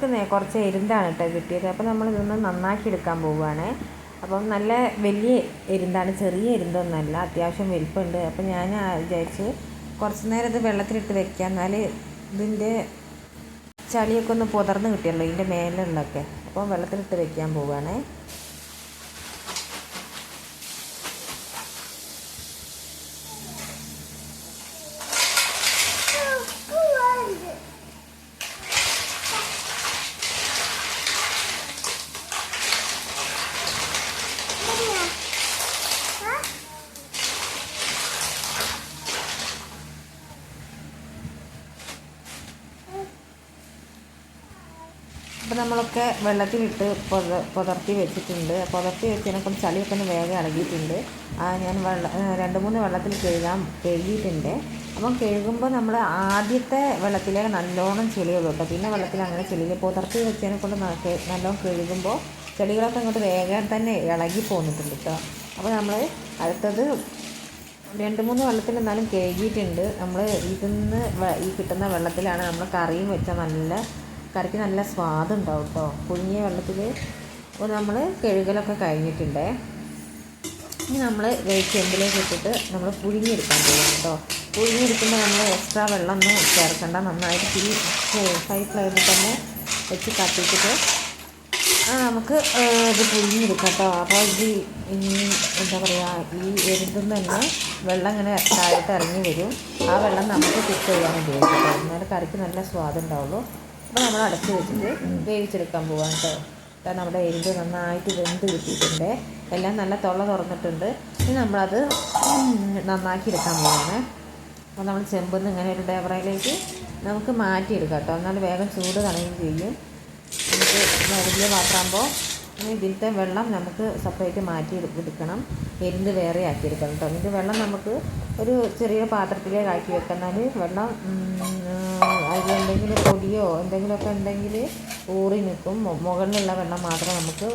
നമുക്ക് കുറച്ച് എരുന്താണ് കേട്ടോ കിട്ടിയത്. അപ്പോൾ നമ്മളിതൊന്ന് നന്നാക്കി എടുക്കാൻ പോവുകയാണ്. അപ്പം നല്ല വലിയ എരുന്താണ്, ചെറിയ എരുന്തൊന്നുമല്ല, അത്യാവശ്യം വലിപ്പമുണ്ട്. അപ്പം ഞാൻ വിചാരിച്ചു കുറച്ച് നേരം ഇത് വെള്ളത്തിലിട്ട് വെക്കാം, എന്നാൽ ഇതിൻ്റെ ചളിയൊക്കെ ഒന്ന് പുതർന്ന് കിട്ടിയല്ലോ ഇതിൻ്റെ മേലുള്ളതൊക്കെ. അപ്പോൾ വെള്ളത്തിലിട്ട് വെക്കാൻ പോവുകയാണ്. അപ്പോൾ നമ്മളൊക്കെ വെള്ളത്തിലിട്ട് പുതർത്തി വെച്ചിട്ടുണ്ട്. പുതർത്തി വെച്ചതിനെക്കൊണ്ട് ചളിയൊക്കെ ഒന്ന് വേഗം ഇളകിയിട്ടുണ്ട്. ഞാൻ 2-3 വെള്ളത്തിൽ കഴുകിയിട്ടുണ്ട്. അപ്പം കഴുകുമ്പോൾ നമ്മൾ ആദ്യത്തെ വെള്ളത്തിലെ നല്ലോണം ചെളിയുള്ളൂ കേട്ടോ. പിന്നെ വെള്ളത്തിൽ അങ്ങനെ ചെളിയിൽ പുതർത്തി വെച്ചതിനെക്കൊണ്ട് നല്ലോണം കഴുകുമ്പോൾ ചെളികളൊക്കെ അങ്ങോട്ട് വേഗം തന്നെ ഇളകി പോന്നിട്ടുണ്ട് കേട്ടോ. അപ്പോൾ നമ്മൾ അടുത്തത് 2-3 വെള്ളത്തിൽ എന്നാലും കഴുകിയിട്ടുണ്ട്. നമ്മൾ ഈ കിട്ടുന്ന വെള്ളത്തിലാണ് നമ്മൾ കറിയും വെച്ചാൽ കറിക്ക് നല്ല സ്വാദുണ്ടാവും കേട്ടോ, പുഴുങ്ങിയ വെള്ളത്തിൽ. അപ്പോൾ നമ്മൾ കഴുകലൊക്കെ കഴിഞ്ഞിട്ടുണ്ട്. ഇനി നമ്മൾ ചെമ്പിലേക്ക് ഇട്ടിട്ട് നമ്മൾ പുഴുങ്ങിയെടുക്കാൻ പോകും കേട്ടോ. പുഴുങ്ങിയെടുക്കുമ്പോൾ നമ്മൾ എക്സ്ട്രാ വെള്ളം ഒന്നും ചേർക്കണ്ട. നന്നായിട്ട് ഹൈ ഫ്ലെയിമിൽ തന്നെ വെച്ച് കത്തിച്ചിട്ട് നമുക്ക് ഇത് പുഴുങ്ങിയെടുക്കാം കേട്ടോ. അപ്പോൾ എന്താ പറയുക, ഈ എരുന്തിൽ തന്നെ വെള്ളം ഇങ്ങനെ താഴോട്ട് ഇറങ്ങി വരും. ആ വെള്ളം നമുക്ക് കുക്ക് ചെയ്യാൻ ഉപയോഗിക്കാം. എന്നാലും കറിക്ക് നല്ല സ്വാദുണ്ടാവുള്ളൂ. അപ്പോൾ നമ്മൾ അടച്ച് വെച്ചിട്ട് വേവിച്ചെടുക്കാൻ പോകാം കേട്ടോ. കാരണം നമ്മുടെ എരുന്ത് നന്നായിട്ട് വെന്ത് കിട്ടിയിട്ടുണ്ട്, എല്ലാം നല്ല തുറന്നിട്ടുണ്ട്. ഇനി നമ്മളത് നന്നാക്കി എടുക്കാൻ പോവാണ്. അപ്പോൾ നമ്മൾ ചെമ്പിൽ നിന്ന് ഇങ്ങനെ ഒരു ഡബറയിലേക്ക് നമുക്ക് മാറ്റിയെടുക്കാം കേട്ടോ. എന്നാൽ വേഗം ചൂട് കളയുകയും ചെയ്യും. നമുക്ക് വലിയ പാത്രമാകുമ്പോൾ ഇതിലത്തെ വെള്ളം നമുക്ക് സെപ്പറേറ്റ് മാറ്റി എടുക്കണം, എരുന്ത് വേറെ ആക്കിയെടുക്കണം കേട്ടോ. ഇതിൻ്റെ വെള്ളം നമുക്ക് ഒരു ചെറിയ പാത്രത്തിലേക്ക് ആക്കി വെക്കാം. എന്നാൽ വെള്ളം അതിലെന്തെങ്കിലും പൊടിയോ എന്തെങ്കിലുമൊക്കെ ഉണ്ടെങ്കിൽ ഊറി നിൽക്കും. മുകളിലുള്ള വെള്ളം മാത്രം നമുക്ക്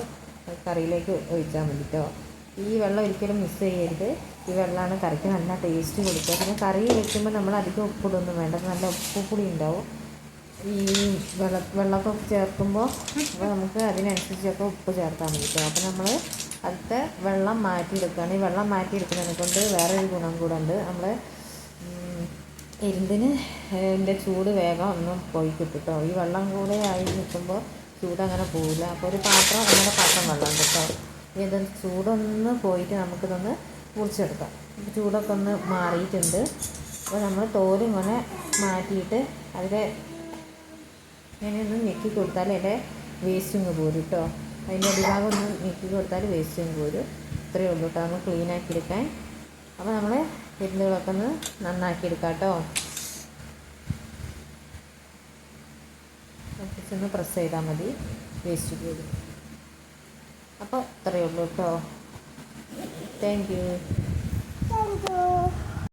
കറിയിലേക്ക് ഒഴിച്ചാൽ മതി കേട്ടോ. ഈ വെള്ളം ഒരിക്കലും മിക്സ് ചെയ്യരുത്. ഈ വെള്ളമാണ് കറിക്ക് നല്ല ടേസ്റ്റ് കൊടുക്കുക. പിന്നെ കറി വെക്കുമ്പോൾ നമ്മൾ അധികം ഉപ്പിടൊന്നും വേണ്ട, നല്ല ഉപ്പുപൊടി ഉണ്ടാവും ഈ വെള്ളമൊക്കെ ചേർക്കുമ്പോൾ. അപ്പോൾ നമുക്ക് അതിനനുസരിച്ചൊക്കെ ഉപ്പ് ചേർത്താൽ മതി കേട്ടോ. അപ്പോൾ നമ്മൾ അടുത്ത വെള്ളം മാറ്റിയെടുക്കുകയാണ്. ഈ വെള്ളം മാറ്റിയെടുക്കുന്നതിനെ കൊണ്ട് വേറൊരു ഗുണം കൂടെ ഉണ്ട്. നമ്മൾ എരുന്തിന് ഇതിൻ്റെ ചൂട് വേഗം ഒന്നും പോയി കിട്ടും കേട്ടോ. ഈ വെള്ളം കൂടെ ആയി നിൽക്കുമ്പോൾ ചൂട് അങ്ങനെ പോവില്ല. അപ്പോൾ ഒരു പാത്രം നമ്മുടെ പാത്രം വെള്ളം കേട്ടോ. ഇത് ചൂടൊന്ന് പോയിട്ട് നമുക്കിതൊന്ന് മുറിച്ചെടുക്കാം. ചൂടൊക്കെ ഒന്ന് മാറിയിട്ടുണ്ട്. അപ്പോൾ നമ്മൾ തോല് ഇങ്ങനെ മാറ്റിയിട്ട് അതിൻ്റെ ഇങ്ങനെ ഒന്ന് ഞെക്കി കൊടുത്താൽ അതിൻ്റെ വേസ്റ്റിങ് പോരും കേട്ടോ. അതിൻ്റെ അടിഭാഗം ഒന്ന് ഞെക്കി കൊടുത്താൽ വേസ്റ്റിങ് പോരും. ഇത്രയേ ഉള്ളൂ കേട്ടോ നമ്മൾ ക്ലീൻ ആക്കി എടുക്കാൻ. അപ്പോൾ നമ്മൾ എരുന്തുകളൊക്കെ ഒന്ന് നന്നാക്കി എടുക്കാം കേട്ടോ. ഒന്ന് പ്രസ് ചെയ്താൽ മതി, വേസ്റ്റ് പോരും. അപ്പോൾ ഇത്രയേ ഉള്ളൂ കേട്ടോ. Thank you.